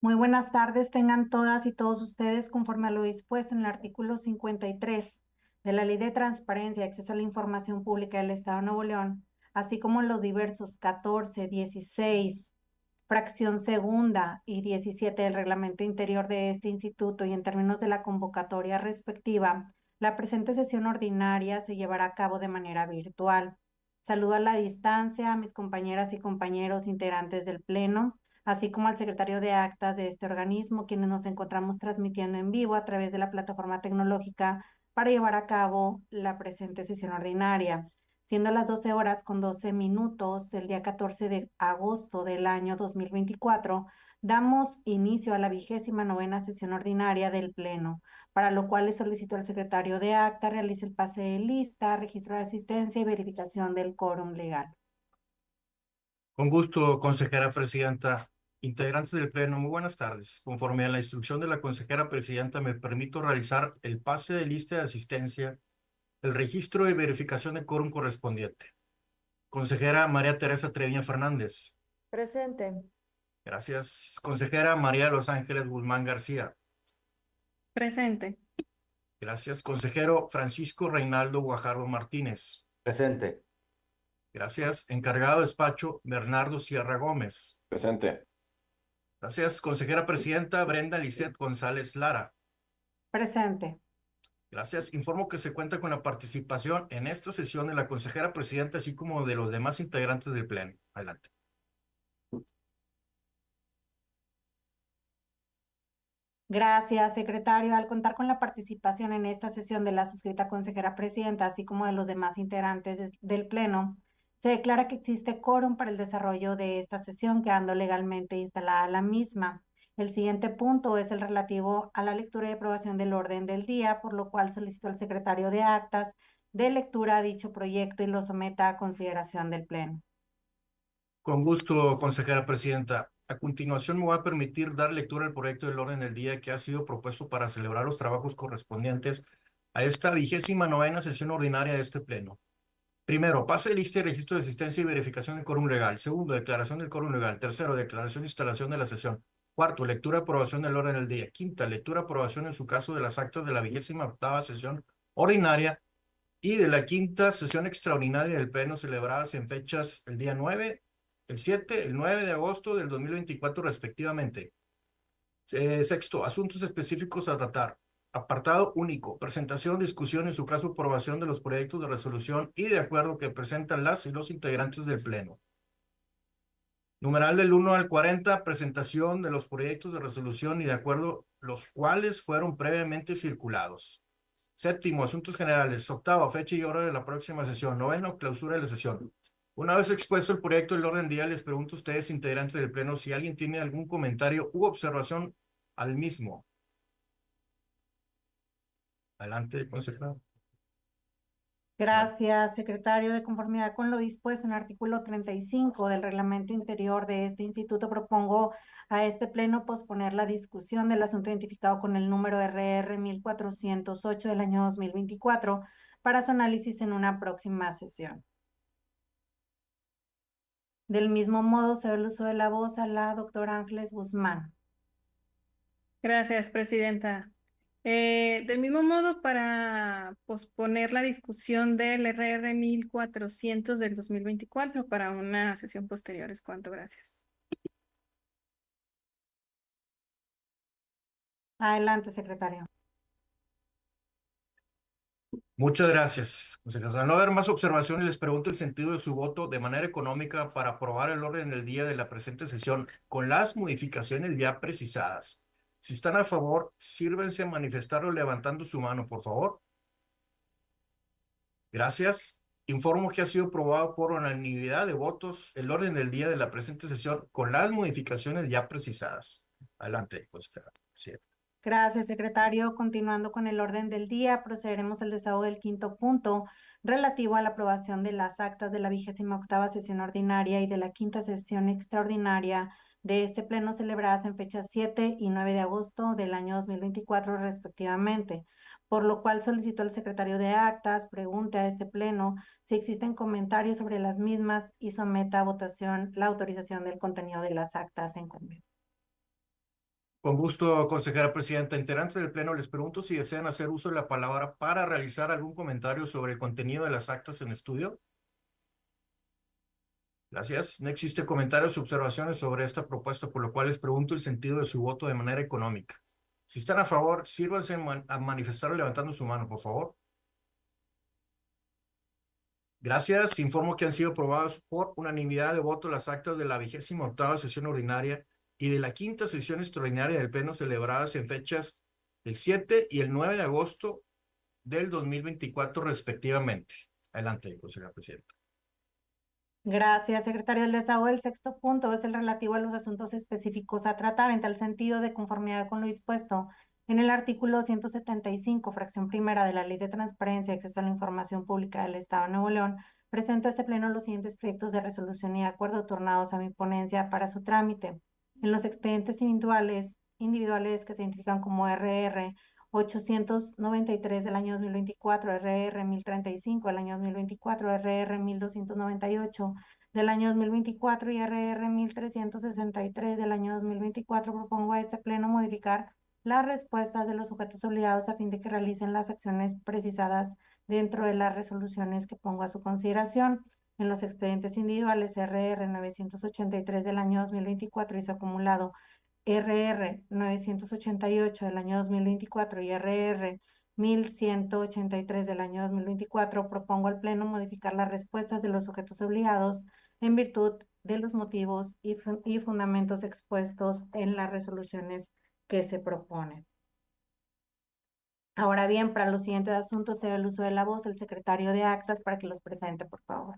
Muy buenas tardes, tengan todas y todos ustedes conforme a lo dispuesto en el artículo 53 de la Ley de Transparencia y Acceso a la Información Pública del Estado de Nuevo León, así como en los diversos 14, 16, fracción segunda y 17 del reglamento interior de este instituto y en términos de la convocatoria respectiva, la presente sesión ordinaria se llevará a cabo de manera virtual. Saludo a la distancia a mis compañeras y compañeros integrantes del Pleno, así como al secretario de actas de este organismo, quienes nos encontramos transmitiendo en vivo a través de la plataforma tecnológica para llevar a cabo la presente sesión ordinaria. Siendo las 12 horas con 12 minutos del día 14 de agosto del año 2024, damos inicio a la 29ª sesión ordinaria del Pleno, para lo cual le solicito al secretario de acta realice el pase de lista, registro de asistencia y verificación del quórum legal. Con gusto, consejera presidenta. Integrantes del Pleno, muy buenas tardes. Conforme a la instrucción de la consejera presidenta, me permito realizar el pase de lista de asistencia, el registro de verificación de quórum correspondiente. Consejera María Teresa Treviño Fernández. Presente. Gracias. Consejera María de Los Ángeles Guzmán García. Presente. Gracias. Consejero Francisco Reinaldo Guajardo Martínez. Presente. Gracias. Encargado de despacho Bernardo Sierra Gómez. Presente. Gracias. Consejera presidenta Brenda Lisset González Lara. Presente. Gracias. Informo que se cuenta con la participación en esta sesión de la consejera presidenta, así como de los demás integrantes del Pleno. Adelante. Gracias, secretario. Al contar con la participación en esta sesión de la suscrita consejera presidenta, así como de los demás integrantes del Pleno, se declara que existe quórum para el desarrollo de esta sesión, quedando legalmente instalada la misma. El siguiente punto es el relativo a la lectura y aprobación del orden del día, por lo cual solicito al secretario de actas de lectura a dicho proyecto y lo someta a consideración del Pleno. Con gusto, consejera presidenta. A continuación me voy a permitir dar lectura al proyecto del orden del día que ha sido propuesto para celebrar los trabajos correspondientes a esta 29ª sesión ordinaria de este Pleno. Primero, pase de lista y registro de asistencia y verificación del quórum legal. Segundo, declaración del quórum legal. Tercero, declaración de instalación de la sesión. Cuarto, lectura y aprobación del orden del día. Quinta, lectura y aprobación en su caso de las actas de la 28ª sesión ordinaria y de la quinta sesión extraordinaria del Pleno celebradas en fechas el día 9, el 7, el 9 de agosto del 2024 respectivamente. Sexto, asuntos específicos a tratar. Apartado único, presentación, discusión, en su caso aprobación de los proyectos de resolución y de acuerdo que presentan las y los integrantes del Pleno. Numeral del 1 al 40, presentación de los proyectos de resolución y de acuerdo los cuales fueron previamente circulados. Séptimo, asuntos generales. Octavo, fecha y hora de la próxima sesión. Noveno, clausura de la sesión. Una vez expuesto el proyecto del orden del día, les pregunto a ustedes, integrantes del Pleno, si alguien tiene algún comentario u observación al mismo. Adelante, consejero. Gracias, secretario. De conformidad con lo dispuesto en el artículo 35 del reglamento interior de este instituto, propongo a este pleno posponer la discusión del asunto identificado con el número RR 1408 del año 2024 para su análisis en una próxima sesión. Del mismo modo, cedo el uso de la voz a la doctora Ángeles Guzmán. Gracias, presidenta. Del mismo modo, para posponer la discusión del RR 1400 del 2024 para una sesión posterior. Es cuanto, gracias. Adelante, secretario. Muchas gracias, consejero. Al no haber más observaciones, les pregunto el sentido de su voto de manera económica para aprobar el orden del día de la presente sesión con las modificaciones ya precisadas. Si están a favor, sírvense a manifestarlo levantando su mano, por favor. Gracias. Informo que ha sido aprobado por unanimidad de votos el orden del día de la presente sesión con las modificaciones ya precisadas. Adelante, consejera. Sí. Gracias, secretario. Continuando con el orden del día, procederemos al desahogo del quinto punto relativo a la aprobación de las actas de la 28ª sesión ordinaria y de la quinta sesión extraordinaria de este pleno celebradas en fechas 7 y 9 de agosto del año 2024 respectivamente, por lo cual solicito al secretario de actas pregunte a este pleno si existen comentarios sobre las mismas y someta a votación la autorización del contenido de las actas en convenio. Con gusto, consejera presidenta. Integrantes del Pleno, les pregunto si desean hacer uso de la palabra para realizar algún comentario sobre el contenido de las actas en estudio. Gracias. No existe comentarios o observaciones sobre esta propuesta, por lo cual les pregunto el sentido de su voto de manera económica. Si están a favor, sírvanse a manifestar levantando su mano, por favor. Gracias. Informo que han sido aprobados por unanimidad de voto las actas de la 28ª sesión ordinaria y de la 5ª sesión extraordinaria del Pleno celebradas en fechas el 7 y el 9 de agosto del 2024 respectivamente. Adelante, consejera presidenta. Gracias, secretario. El desahogo del sexto punto es el relativo a los asuntos específicos a tratar en tal sentido de conformidad con lo dispuesto en el artículo 175, fracción primera de la Ley de Transparencia y Acceso a la Información Pública del Estado de Nuevo León. Presento a este pleno los siguientes proyectos de resolución y de acuerdo tornados a mi ponencia para su trámite. En los expedientes individuales que se identifican como RR 893 del año 2024, RR 1035 del año 2024, RR 1298 del año 2024 y RR 1363 del año 2024, propongo a este pleno modificar las respuestas de los sujetos obligados a fin de que realicen las acciones precisadas dentro de las resoluciones que pongo a su consideración. En los expedientes individuales RR 983 del año 2024 y su acumulado RR 988 del año 2024 y RR 1183 del año 2024, propongo al Pleno modificar las respuestas de los sujetos obligados en virtud de los motivos y fundamentos expuestos en las resoluciones que se proponen. Ahora bien, para los siguientes asuntos se da el uso de la voz el secretario de actas para que los presente, por favor.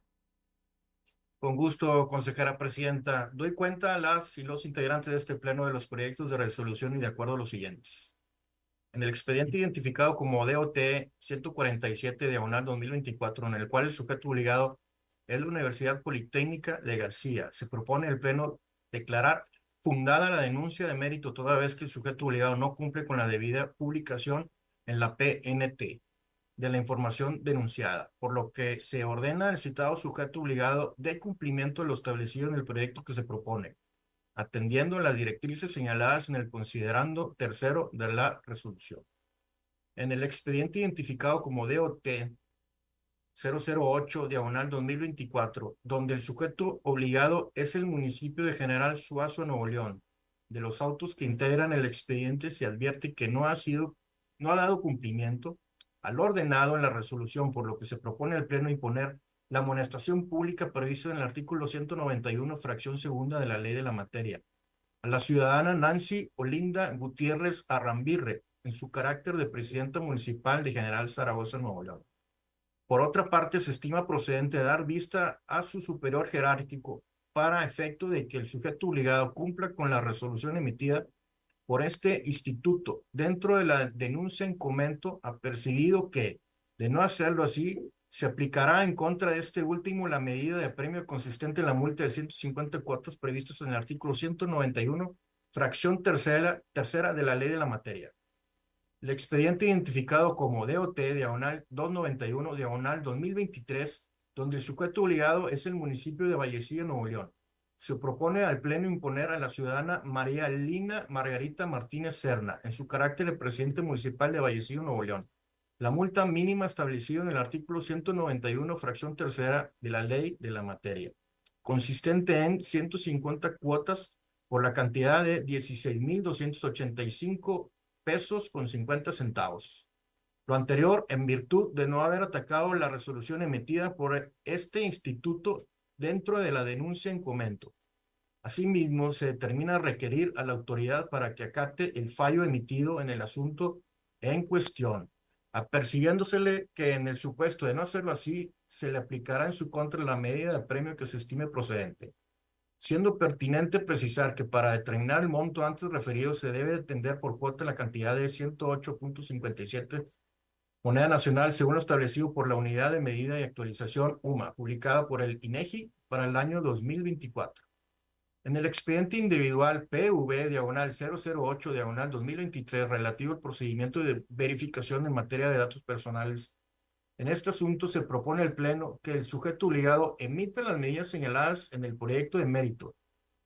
Con gusto, consejera presidenta. Doy cuenta a las y los integrantes de este pleno de los proyectos de resolución y de acuerdo a los siguientes. En el expediente identificado como DOT 147/2024, en el cual el sujeto obligado es la Universidad Politécnica de García, se propone el pleno declarar fundada la denuncia de mérito toda vez que el sujeto obligado no cumple con la debida publicación en la PNT de la información denunciada, por lo que se ordena al citado sujeto obligado de cumplimiento de lo establecido en el proyecto que se propone, atendiendo a las directrices señaladas en el considerando tercero de la resolución. En el expediente identificado como DOT 008/2024, donde el sujeto obligado es el municipio de General Suazo, Nuevo León, de los autos que integran el expediente se advierte que no ha dado cumplimiento al ordenado en la resolución, por lo que se propone al Pleno imponer la amonestación pública prevista en el artículo 191, fracción segunda de la ley de la materia, a la ciudadana Nancy Olinda Gutiérrez Arrambirre, en su carácter de presidenta municipal de General Zaragoza, Nuevo León. Por otra parte, se estima procedente dar vista a su superior jerárquico para efecto de que el sujeto obligado cumpla con la resolución emitida por este instituto dentro de la denuncia en comento, apercibido que, de no hacerlo así, se aplicará en contra de este último la medida de premio consistente en la multa de 150 cuotas previstas en el artículo 191, fracción tercera de la ley de la materia. El expediente identificado como DOT/291/2023, donde el sujeto obligado es el municipio de Vallecillo, Nuevo León. Se propone al Pleno imponer a la ciudadana María Lina Margarita Martínez Serna, en su carácter de presidente municipal de Vallecillo, Nuevo León, la multa mínima establecida en el artículo 191, fracción tercera de la ley de la materia, consistente en 150 cuotas por la cantidad de 16,285 pesos con 50 centavos. Lo anterior en virtud de no haber atacado la resolución emitida por este instituto dentro de la denuncia en comento. Asimismo, se determina requerir a la autoridad para que acate el fallo emitido en el asunto en cuestión, apercibiéndosele que en el supuesto de no hacerlo así, se le aplicará en su contra la medida de premio que se estime procedente, siendo pertinente precisar que para determinar el monto antes referido se debe atender por cuota la cantidad de 108.57 moneda nacional según lo establecido por la Unidad de Medida y Actualización UMA, publicada por el INEGI para el año 2024. En el expediente individual PV/008/2023 relativo al procedimiento de verificación en materia de datos personales, en este asunto se propone al Pleno que el sujeto obligado emita las medidas señaladas en el proyecto de mérito,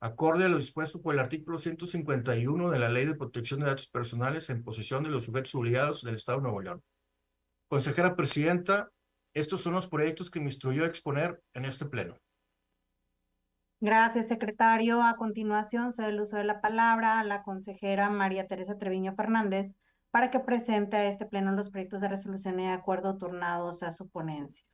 acorde a lo dispuesto por el artículo 151 de la Ley de Protección de Datos Personales en posesión de los sujetos obligados del Estado de Nuevo León. Consejera Presidenta, estos son los proyectos que me instruyó a exponer en este pleno. Gracias, secretario. A continuación, cedo el uso de la palabra a la consejera María Teresa Treviño Fernández para que presente a este pleno los proyectos de resolución y de acuerdo turnados a su ponencia.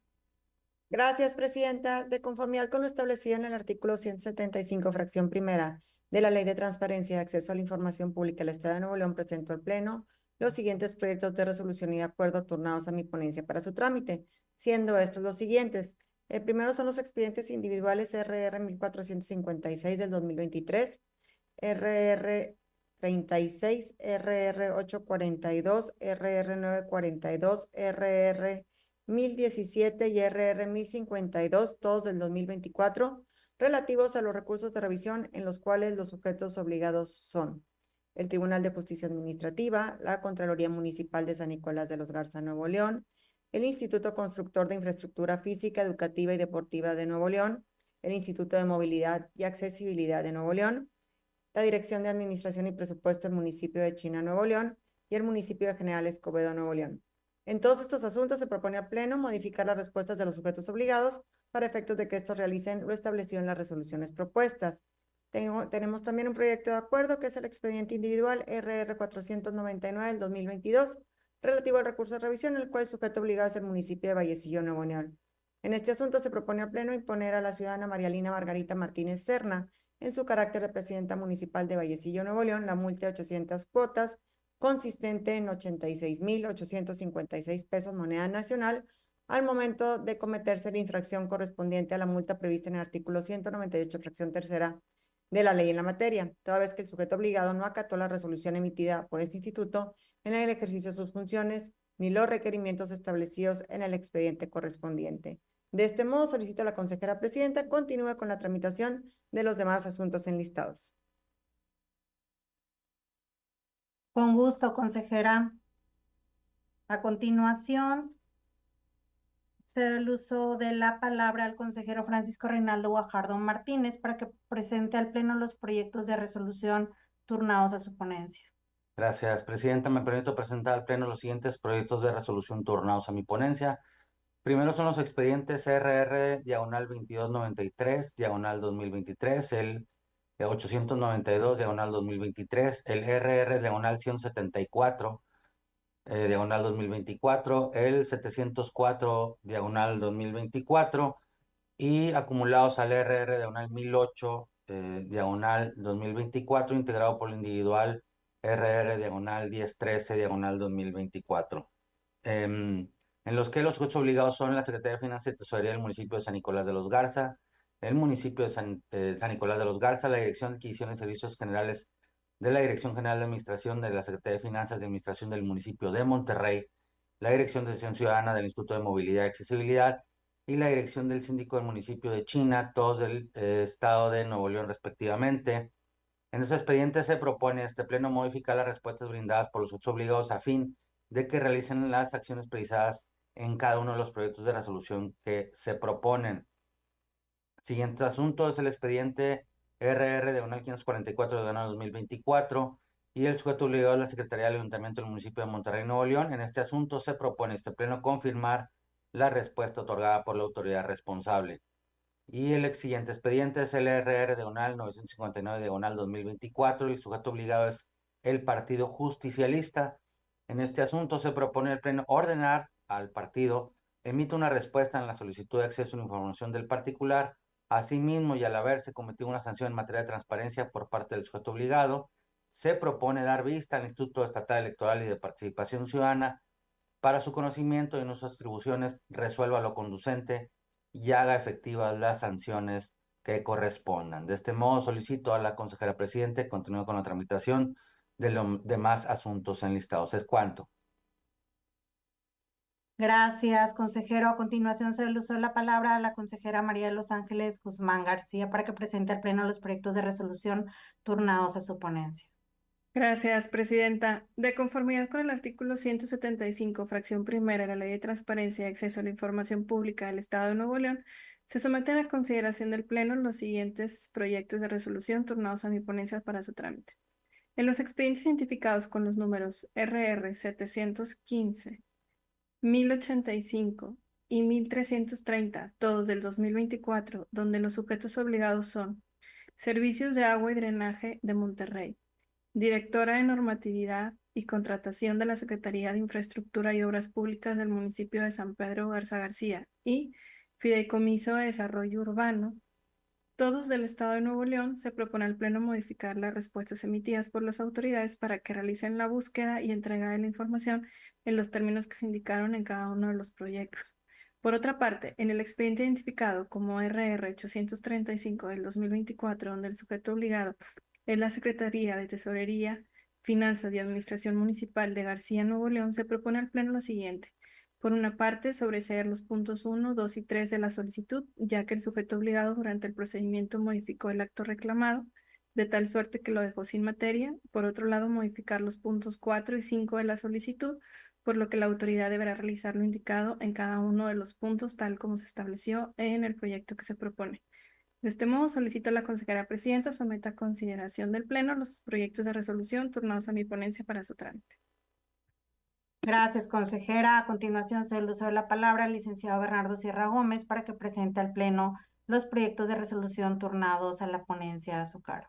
Gracias, Presidenta. De conformidad con lo establecido en el artículo 175, fracción primera de la Ley de Transparencia y Acceso a la Información Pública del Estado de Nuevo León, presento al Pleno los siguientes proyectos de resolución y de acuerdo turnados a mi ponencia para su trámite, siendo estos los siguientes. El primero son los expedientes individuales RR 1456 del 2023, RR 36, RR 842, RR 942, RR 1017 y RR 1052, todos del 2024, relativos a los recursos de revisión en los cuales los sujetos obligados son el Tribunal de Justicia Administrativa, la Contraloría Municipal de San Nicolás de los Garza, Nuevo León, el Instituto Constructor de Infraestructura Física, Educativa y Deportiva de Nuevo León, el Instituto de Movilidad y Accesibilidad de Nuevo León, la Dirección de Administración y Presupuesto del municipio de China, Nuevo León, y el municipio de General Escobedo, Nuevo León. En todos estos asuntos se propone al Pleno modificar las respuestas de los sujetos obligados para efectos de que estos realicen lo establecido en las resoluciones propuestas. Tenemos también un proyecto de acuerdo que es el expediente individual RR 499 del 2022, relativo al recurso de revisión, en el cual el sujeto obligado es el municipio de Vallecillo, Nuevo León. En este asunto se propone al Pleno imponer a la ciudadana Marialina Margarita Martínez Serna, en su carácter de presidenta municipal de Vallecillo, Nuevo León, la multa de 800 cuotas, consistente en 86,856 pesos moneda nacional, al momento de cometerse la infracción correspondiente a la multa prevista en el artículo 198, fracción tercera de la ley en la materia, toda vez que el sujeto obligado no acató la resolución emitida por este instituto en el ejercicio de sus funciones, ni los requerimientos establecidos en el expediente correspondiente. De este modo, solicito a la consejera presidenta continúe con la tramitación de los demás asuntos enlistados. Con gusto, consejera. A continuación, cedo el uso de la palabra al consejero Francisco Reinaldo Guajardo Martínez para que presente al Pleno los proyectos de resolución turnados a su ponencia. Gracias, Presidenta. Me permito presentar al Pleno los siguientes proyectos de resolución turnados a mi ponencia. Primero son los expedientes RR-2293, diagonal 2023, el 892, diagonal 2023, el RR, diagonal 174, diagonal 2024, el 704, diagonal 2024, y acumulados al RR, diagonal 1008, diagonal 2024, integrado por el individual RR, diagonal 1013, diagonal 2024. En los que los sujetos obligados son la Secretaría de Finanzas y Tesorería del municipio de San Nicolás de los Garza, el municipio de San Nicolás de los Garza, la Dirección de Adquisición y Servicios Generales de la Dirección General de Administración de la Secretaría de Finanzas y Administración del municipio de Monterrey, la Dirección de Decisión Ciudadana del Instituto de Movilidad y Accesibilidad y la Dirección del Síndico del municipio de China, todos del estado de Nuevo León respectivamente. En los expedientes se propone este Pleno modificar las respuestas brindadas por los sujetos obligados a fin de que realicen las acciones precisadas en cada uno de los proyectos de resolución que se proponen. Siguiente asunto es el expediente RR diagonal 544 diagonal 2024 y el sujeto obligado es la Secretaría del Ayuntamiento del municipio de Monterrey, Nuevo León. En este asunto se propone este Pleno confirmar la respuesta otorgada por la autoridad responsable. Y el siguiente expediente es el RR diagonal 959 diagonal 2024 y el sujeto obligado es el Partido Justicialista. En este asunto se propone el Pleno ordenar al partido emite una respuesta en la solicitud de acceso a la información del particular. Asimismo, y al haberse cometido una sanción en materia de transparencia por parte del sujeto obligado, se propone dar vista al Instituto Estatal Electoral y de Participación Ciudadana para su conocimiento y en sus atribuciones resuelva lo conducente y haga efectivas las sanciones que correspondan. De este modo, solicito a la consejera presidente continúe con la tramitación de los demás asuntos enlistados. Es cuanto. Gracias, consejero. A continuación, se le uso de la palabra a la consejera María de los Ángeles Guzmán García para que presente al Pleno los proyectos de resolución turnados a su ponencia. Gracias, Presidenta. De conformidad con el artículo 175, fracción primera de la Ley de Transparencia y Acceso a la Información Pública del Estado de Nuevo León, Se someten a consideración del Pleno los siguientes proyectos de resolución turnados a mi ponencia para su trámite. En los expedientes identificados con los números RR 715, 1085 y 1330, todos del 2024, donde los sujetos obligados son Servicios de Agua y Drenaje de Monterrey, Directora de Normatividad y Contratación de la Secretaría de Infraestructura y Obras Públicas del municipio de San Pedro Garza García y Fideicomiso de Desarrollo Urbano, todos del Estado de Nuevo León, se propone al Pleno modificar las respuestas emitidas por las autoridades para que realicen la búsqueda y entrega de la información en los términos que se indicaron en cada uno de los proyectos. Por otra parte, en el expediente identificado como RR 835 del 2024, donde el sujeto obligado es la Secretaría de Tesorería, Finanzas y Administración Municipal de García, Nuevo León, se propone al Pleno lo siguiente. Por una parte, sobreseer los puntos 1, 2 y 3 de la solicitud, ya que el sujeto obligado durante el procedimiento modificó el acto reclamado, de tal suerte que lo dejó sin materia. Por otro lado, modificar los puntos 4 y 5 de la solicitud, por lo que la autoridad deberá realizar lo indicado en cada uno de los puntos, tal como se estableció en el proyecto que se propone. De este modo, solicito a la consejera presidenta someta a consideración del Pleno los proyectos de resolución turnados a mi ponencia para su trámite. Gracias, consejera. A continuación, se el uso de la palabra al licenciado Bernardo Sierra Gómez para que presente al Pleno los proyectos de resolución turnados a la ponencia a su cargo.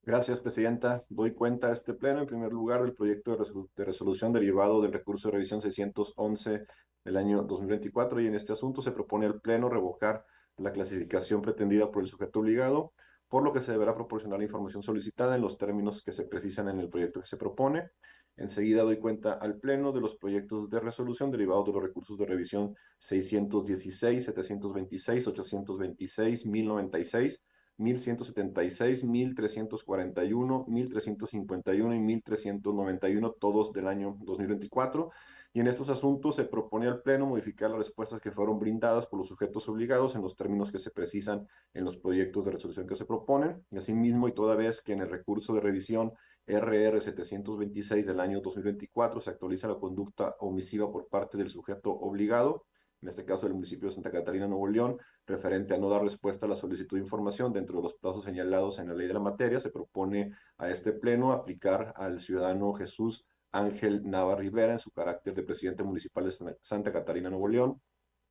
Gracias, presidenta. Doy cuenta a este pleno, en primer lugar, del proyecto de resolución derivado del recurso de revisión 611 del año 2024, y en este asunto se propone al pleno revocar la clasificación pretendida por el sujeto obligado, por lo que se deberá proporcionar la información solicitada en los términos que se precisan en el proyecto que se propone. Enseguida doy cuenta al pleno de los proyectos de resolución derivados de los recursos de revisión 616, 726, 826, 1096, 1176, 1341, 1351 y 1391, todos del año 2024. Y en estos asuntos se propone al Pleno modificar las respuestas que fueron brindadas por los sujetos obligados en los términos que se precisan en los proyectos de resolución que se proponen. Y asimismo, y toda vez que en el recurso de revisión RR 726 del año 2024 se actualiza la conducta omisiva por parte del sujeto obligado, en este caso del municipio de Santa Catarina, Nuevo León, referente a no dar respuesta a la solicitud de información dentro de los plazos señalados en la ley de la materia, se propone a este pleno aplicar al ciudadano Jesús Ángel Nava Rivera en su carácter de presidente municipal de Santa Catarina, Nuevo León,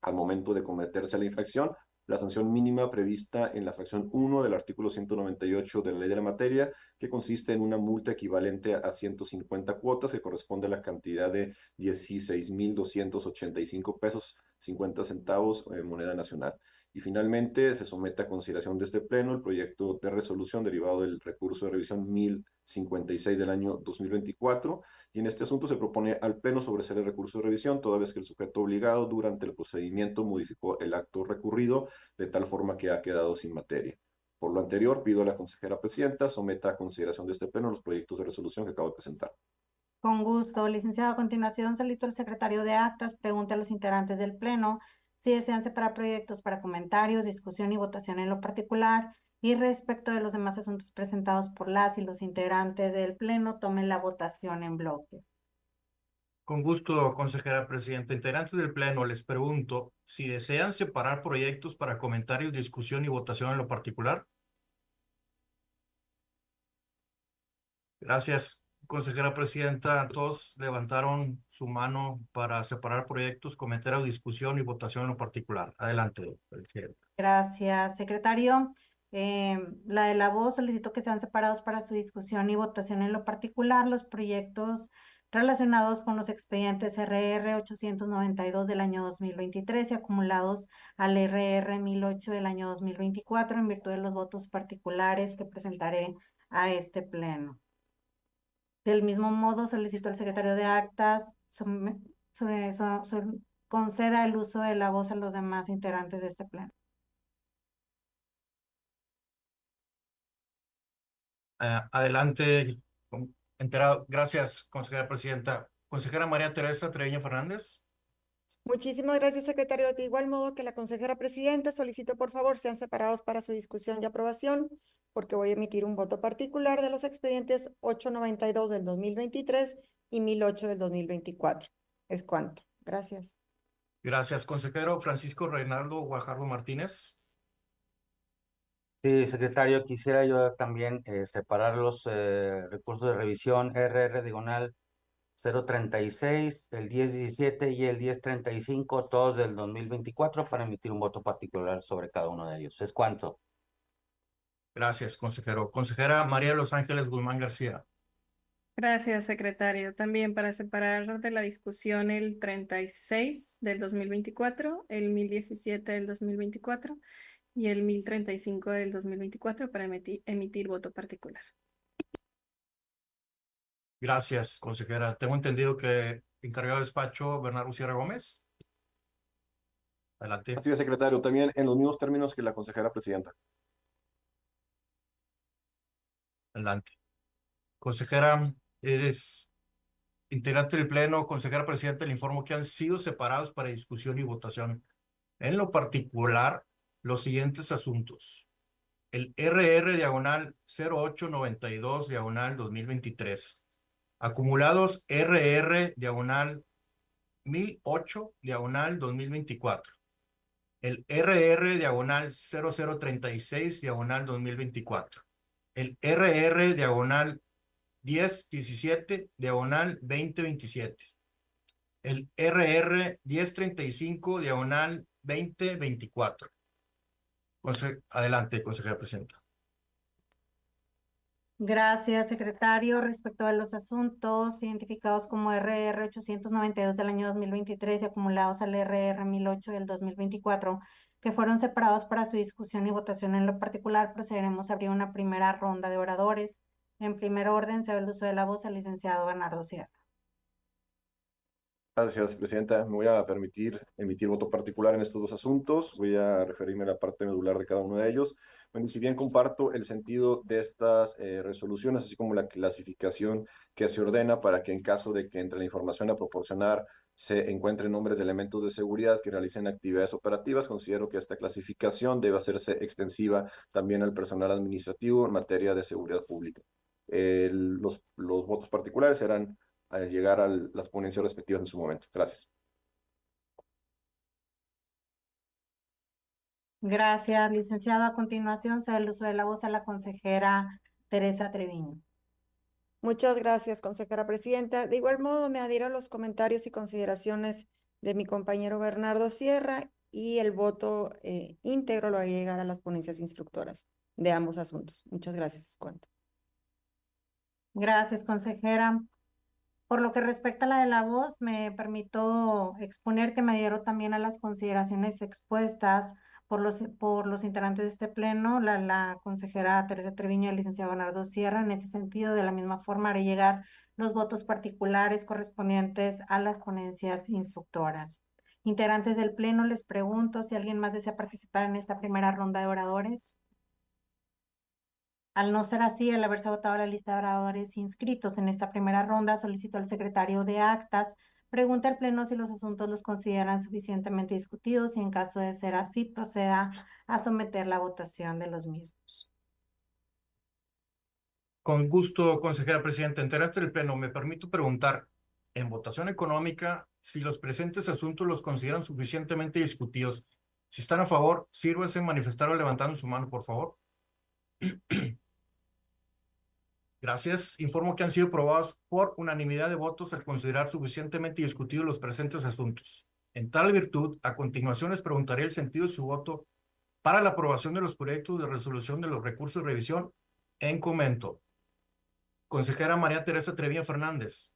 al momento de cometerse la infracción, la sanción mínima prevista en la fracción 1 del artículo 198 de la ley de la materia, que consiste en una multa equivalente a 150 cuotas, que corresponde a la cantidad de 16,285 pesos 50 centavos moneda nacional. Y finalmente se somete a consideración de este pleno el proyecto de resolución derivado del recurso de revisión 1056 del año 2024, y en este asunto se propone al pleno sobreseer el recurso de revisión toda vez que el sujeto obligado durante el procedimiento modificó el acto recurrido de tal forma que ha quedado sin materia. Por lo anterior, pido a la consejera presidenta someta a consideración de este pleno los proyectos de resolución que acabo de presentar. Con gusto, licenciado. A continuación, solicito al secretario de Actas pregunte a los integrantes del Pleno si desean separar proyectos para comentarios, discusión y votación en lo particular, y respecto de los demás asuntos presentados por las y los integrantes del Pleno, tomen la votación en bloque. Con gusto, consejera presidenta. Integrantes del Pleno, les pregunto si desean separar proyectos para comentarios, discusión y votación en lo particular. Gracias, consejera presidenta. Todos levantaron su mano para separar proyectos, comentarios, discusión y votación en lo particular. Adelante, presidenta. Gracias, secretario. La de la voz, solicito que sean separados para su discusión y votación en lo particular los proyectos relacionados con los expedientes RR 892 del año 2023 y acumulados al RR 1008 del año 2024 en virtud de los votos particulares que presentaré a este pleno. Del mismo modo, solicito al secretario de Actas conceda el uso de la voz a los demás integrantes de este pleno. Adelante, enterado. Gracias, consejera presidenta. Consejera María Teresa Treviño Fernández. Muchísimas gracias, secretario. De igual modo que la consejera presidenta, solicito por favor sean separados para su discusión y aprobación, porque voy a emitir un voto particular de los expedientes 892 del 2023 y 1008 del 2024. Es cuanto. Gracias. Gracias, consejero Francisco Reinaldo Guajardo Martínez. Sí, secretario, quisiera yo también separar los recursos de revisión RR diagonal 036, el 1017 y el 1035, todos del 2024, para emitir un voto particular sobre cada uno de ellos. ¿Es cuánto? Gracias, consejero. Consejera María de Los Ángeles Guzmán García. Gracias, secretario. También para separar de la discusión el 36 del 2024, el 1017 del 2024 y el 1035 del 2024 para emitir voto particular. Gracias, consejera. Tengo entendido que encargado de despacho Bernardo Sierra Gómez. Adelante. Así es, secretario, también en los mismos términos que la consejera presidenta. Adelante. Consejera, eres integrante del Pleno. Consejera presidenta, le informo que han sido separados para discusión y votación. En lo particular, los siguientes asuntos. El RR diagonal 0892 diagonal 2023. Acumulados RR diagonal 1008 diagonal 2024. El RR diagonal 0036 diagonal 2024. El RR diagonal 1017 diagonal 2027. El RR 1035 diagonal 2024. Adelante, consejera presidenta. Gracias, secretario. Respecto a los asuntos identificados como RR 892 del año 2023 y acumulados al RR 1008 del 2024, que fueron separados para su discusión y votación en lo particular, procederemos a abrir una primera ronda de oradores. En primer orden, se da el uso de la voz al licenciado Bernardo Sierra. Gracias, presidenta. Me voy a permitir emitir voto particular en estos dos asuntos. Voy a referirme a la parte medular de cada uno de ellos. Bueno, si bien comparto el sentido de estas resoluciones, así como la clasificación que se ordena para que en caso de que entre la información a proporcionar se encuentren nombres de elementos de seguridad que realicen actividades operativas, considero que esta clasificación debe hacerse extensiva también al personal administrativo en materia de seguridad pública. Los votos particulares serán a llegar a las ponencias respectivas en su momento. Gracias. Gracias, licenciado. A continuación, se da el uso de la voz a la consejera Teresa Treviño. Muchas gracias, consejera presidenta. De igual modo, me adhiero a los comentarios y consideraciones de mi compañero Bernardo Sierra y el voto íntegro lo haré llegar a las ponencias instructoras de ambos asuntos. Muchas gracias. Es cuanto. Gracias, consejera. Por lo que respecta a la de la voz, me permito exponer que me adhiero también a las consideraciones expuestas por los integrantes de este pleno, la consejera Teresa Treviño y el licenciado Bernardo Sierra. En ese sentido, de la misma forma, haré llegar los votos particulares correspondientes a las ponencias instructoras. Integrantes del pleno, les pregunto si alguien más desea participar en esta primera ronda de oradores. Al no ser así, al haberse agotado la lista de oradores inscritos en esta primera ronda, solicito al secretario de actas pregunta al pleno si los asuntos los consideran suficientemente discutidos y en caso de ser así, proceda a someter la votación de los mismos. Con gusto, consejera presidenta. Integrante del Pleno, me permito preguntar, en votación económica, si los presentes asuntos los consideran suficientemente discutidos. Si están a favor, sírvase manifestarlo levantando su mano, por favor. Gracias. Informo que han sido aprobados por unanimidad de votos al considerar suficientemente discutidos los presentes asuntos. En tal virtud, a continuación les preguntaré el sentido de su voto para la aprobación de los proyectos de resolución de los recursos de revisión en comento. Consejera María Teresa Treviño Fernández.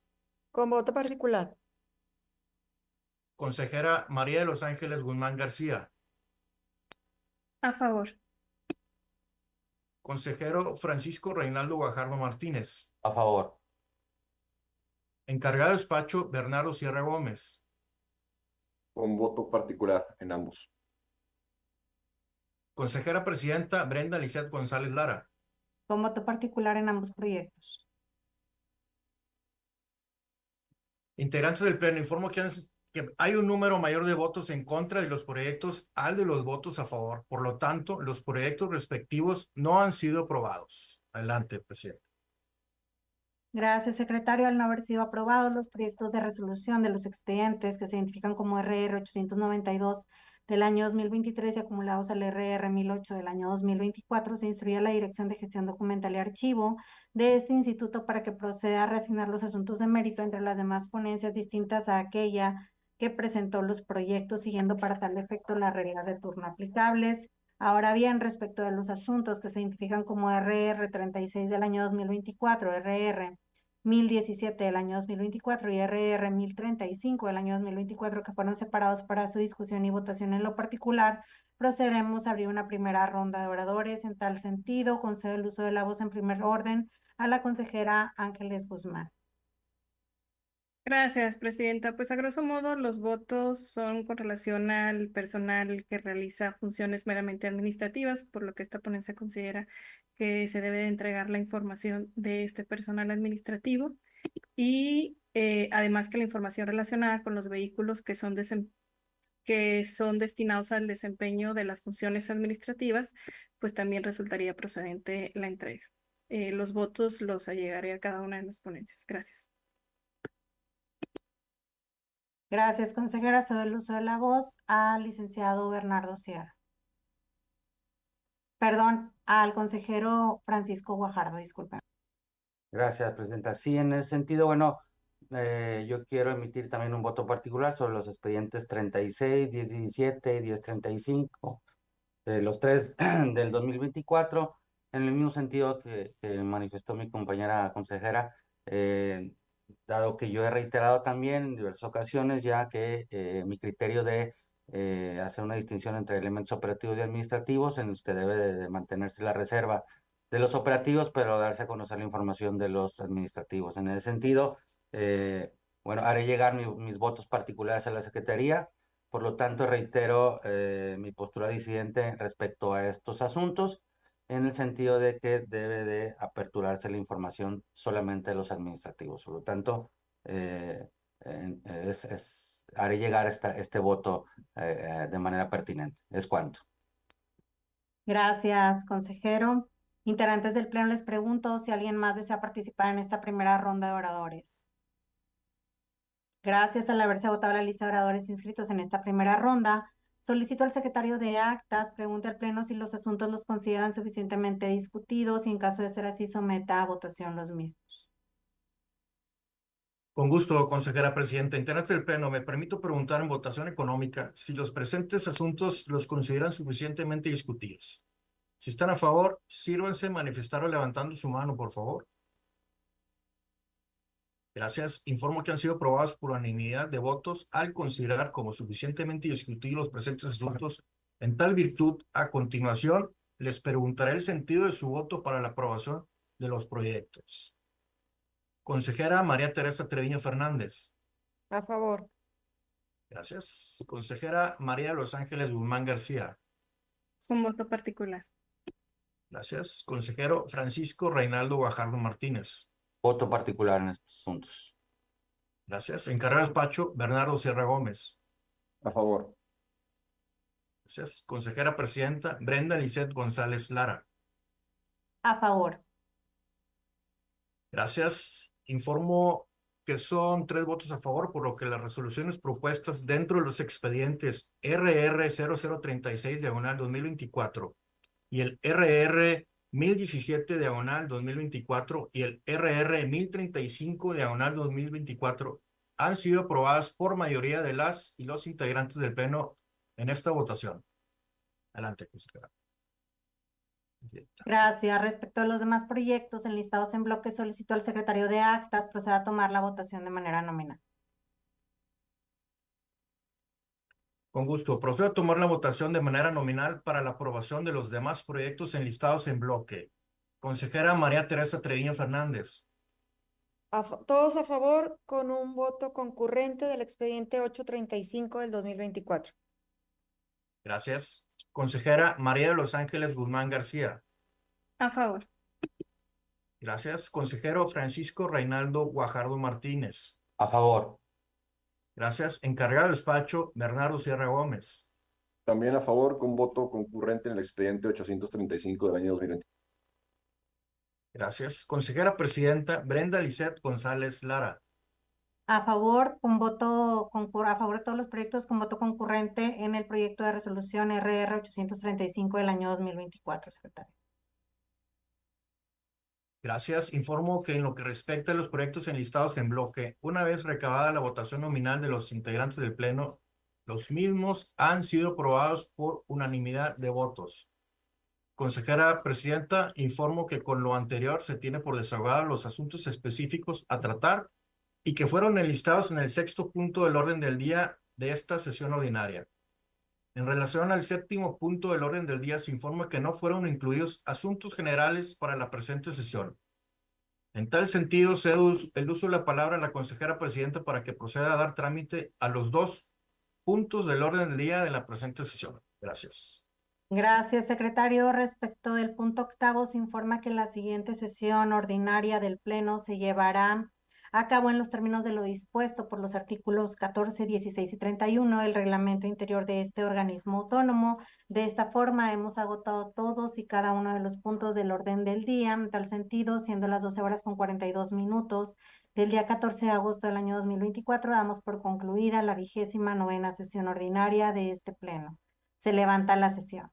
Con voto particular. Consejera María de Los Ángeles Guzmán García. A favor. Consejero Francisco Reinaldo Guajardo Martínez. A favor. Encargado de despacho Bernardo Sierra Gómez. Con voto particular en ambos. Consejera presidenta Brenda Lizeth González Lara. Con voto particular en ambos proyectos. Integrantes del Pleno, informo que hay un número mayor de votos en contra de los proyectos al de los votos a favor. Por lo tanto, los proyectos respectivos no han sido aprobados. Adelante, presidente. Gracias, secretario. Al no haber sido aprobados los proyectos de resolución de los expedientes que se identifican como RR 892 del año 2023 y acumulados al RR 1008 del año 2024, se instruye a la Dirección de Gestión Documental y Archivo de este instituto para que proceda a reasignar los asuntos de mérito entre las demás ponencias distintas a aquella que presentó los proyectos, siguiendo para tal efecto las reglas de turno aplicables. Ahora bien, respecto de los asuntos que se identifican como RR 36 del año 2024, RR 1017 del año 2024 y RR 1035 del año 2024, que fueron separados para su discusión y votación en lo particular, procederemos a abrir una primera ronda de oradores. En tal sentido, concedo el uso de la voz en primer orden a la consejera Ángeles Guzmán. Gracias, presidenta. Pues a grosso modo los votos son con relación al personal que realiza funciones meramente administrativas, por lo que esta ponencia considera que se debe de entregar la información de este personal administrativo y además que la información relacionada con los vehículos que son destinados al desempeño de las funciones administrativas, pues también resultaría procedente la entrega. Los votos los allegaré a cada una de las ponencias. Gracias. Gracias, consejera. Cedo el uso de la voz al licenciado Bernardo Sierra. Perdón, al consejero Francisco Guajardo, disculpen. Gracias, presidenta. Sí, en ese sentido, bueno, yo quiero emitir también un voto particular sobre los expedientes 36, 1017 y 1035, los tres del 2024, en el mismo sentido que manifestó mi compañera consejera, dado que yo he reiterado también en diversas ocasiones ya que mi criterio de hacer una distinción entre elementos operativos y administrativos, en los que debe de mantenerse la reserva de los operativos, pero darse a conocer la información de los administrativos. En ese sentido, bueno, haré llegar mis votos particulares a la Secretaría. Por lo tanto, reitero mi postura disidente respecto a estos asuntos, en el sentido de que debe de aperturarse la información solamente de los administrativos. Por lo tanto, haré llegar este voto de manera pertinente. Es cuanto. Gracias, consejero. Integrantes del Pleno, les pregunto si alguien más desea participar en esta primera ronda de oradores. Gracias. Al haberse agotado la lista de oradores inscritos en esta primera ronda, solicito al secretario de Actas pregunte al Pleno si los asuntos los consideran suficientemente discutidos y en caso de ser así someta a votación los mismos. Con gusto, consejera presidenta. Integrantes del Pleno, me permito preguntar en votación económica si los presentes asuntos los consideran suficientemente discutidos. Si están a favor, sírvanse manifestarlo levantando su mano, por favor. Gracias. Informo que han sido aprobados por unanimidad de votos al considerar como suficientemente discutidos los presentes asuntos. En tal virtud, a continuación, les preguntaré el sentido de su voto para la aprobación de los proyectos. Consejera María Teresa Treviño Fernández. A favor. Gracias. Consejera María de los Ángeles Guzmán García. Un voto particular. Gracias. Consejero Francisco Reinaldo Guajardo Martínez. Voto particular en estos asuntos. Gracias. Encargado del despacho, Bernardo Sierra Gómez. A favor. Gracias. Consejera Presidenta, Brenda Lisset González Lara. A favor. Gracias. Informo que son 3 votos a favor, por lo que las resoluciones propuestas dentro de los expedientes RR 0036/2024 y el RR 1017/2024 y el RR 1035/2024 han sido aprobadas por mayoría de las y los integrantes del Pleno en esta votación. Adelante, consejera. Gracias. Respecto a los demás proyectos enlistados en bloque, solicito al secretario de Actas proceda a tomar la votación de manera nominal. Con gusto. Procedo a tomar la votación de manera nominal para la aprobación de los demás proyectos enlistados en bloque. Consejera María Teresa Treviño Fernández. Todos a favor con un voto concurrente del expediente 835 del 2024. Gracias. Consejera María de los Ángeles Guzmán García. A favor. Gracias. Consejero Francisco Reinaldo Guajardo Martínez. A favor. Gracias. Encargado del despacho, Bernardo Sierra Gómez. También a favor con voto concurrente en el expediente 835 del año 2020. Gracias. Consejera presidenta Brenda Lisset González Lara. A favor, a favor de todos los proyectos con voto concurrente en el proyecto de resolución RR 835 del año 2024, secretario. Gracias. Informo que en lo que respecta a los proyectos enlistados en bloque, una vez recabada la votación nominal de los integrantes del Pleno, los mismos han sido aprobados por unanimidad de votos. Consejera presidenta, informo que con lo anterior se tiene por desahogado los asuntos específicos a tratar y que fueron enlistados en el 6º punto del orden del día de esta sesión ordinaria. En relación al 7º punto del orden del día, se informa que no fueron incluidos asuntos generales para la presente sesión. En tal sentido, cedo el uso de la palabra a la consejera presidenta para que proceda a dar trámite a los 2 puntos del orden del día de la presente sesión. Gracias. Gracias, secretario. Respecto del punto 8º, se informa que la siguiente sesión ordinaria del Pleno se llevará a cabo en los términos de lo dispuesto por los artículos 14, 16 y 31 del reglamento interior de este organismo autónomo. De esta forma, hemos agotado todos y cada uno de los puntos del orden del día. En tal sentido, siendo las 12 horas con 42 minutos del día 14 de agosto del año 2024, damos por concluida la 29ª sesión ordinaria de este Pleno. Se levanta la sesión.